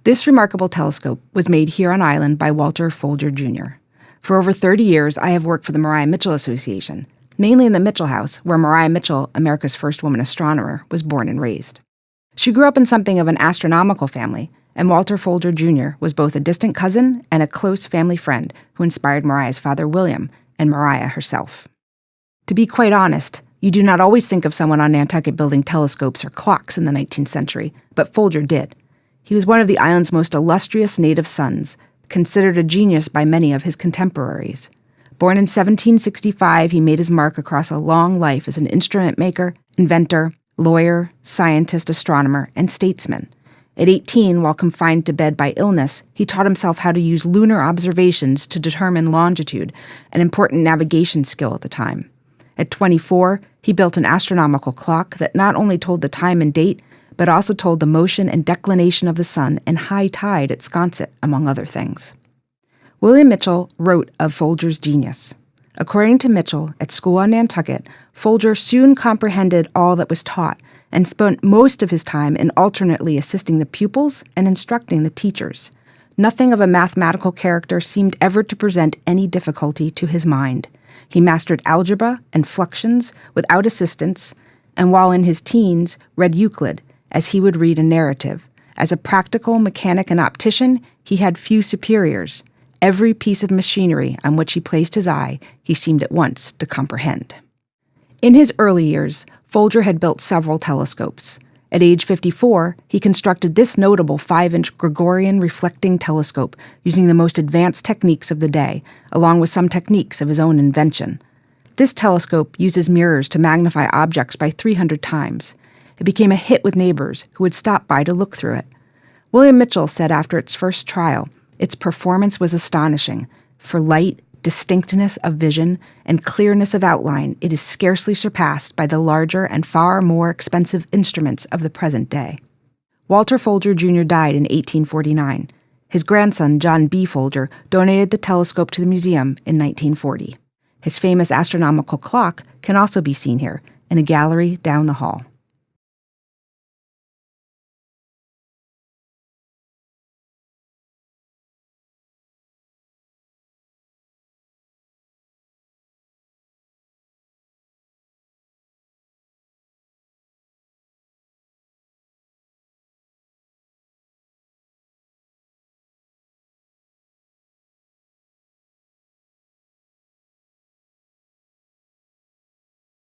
This remarkable telescope was made here on island by Walter Folger Jr. For over 30 years, I have worked for the Maria Mitchell Association, mainly in the Mitchell House, where Maria Mitchell, America's first woman astronomer, was born and raised. She grew up in something of an astronomical family, and Walter Folger Jr. was both a distant cousin and a close family friend who inspired Maria's father, William, and Maria herself. To be quite honest, you do not always think of someone on Nantucket building telescopes or clocks in the 19th century, but Folger did. He was one of the island's most illustrious native sons, considered a genius by many of his contemporaries. Born in 1765, he made his mark across a long life as an instrument maker, inventor, lawyer, scientist, astronomer, and statesman. At 18, while confined to bed by illness, he taught himself how to use lunar observations to determine longitude, an important navigation skill at the time. At 24, he built an astronomical clock that not only told the time and date, but also told the motion and declination of the sun and high tide at Sconset, among other things. William Mitchell wrote of Folger's genius. According to Mitchell, at school on Nantucket, Folger soon comprehended all that was taught and spent most of his time in alternately assisting the pupils and instructing the teachers. Nothing of a mathematical character seemed ever to present any difficulty to his mind. He mastered algebra and fluxions without assistance, and while in his teens, read Euclid, as he would read a narrative. As a practical mechanic and optician, he had few superiors. Every piece of machinery on which he placed his eye, he seemed at once to comprehend. In his early years, Folger had built several telescopes. At age 54, he constructed this notable 5-inch Gregorian reflecting telescope using the most advanced techniques of the day, along with some techniques of his own invention. This telescope uses mirrors to magnify objects by 300 times. It became a hit with neighbors who would stop by to look through it. William Mitchell said after its first trial, its performance was astonishing. For light, distinctness of vision, and clearness of outline, it is scarcely surpassed by the larger and far more expensive instruments of the present day. Walter Folger Jr. died in 1849. His grandson, John B. Folger, donated the telescope to the museum in 1940. His famous astronomical clock can also be seen here in a gallery down the hall.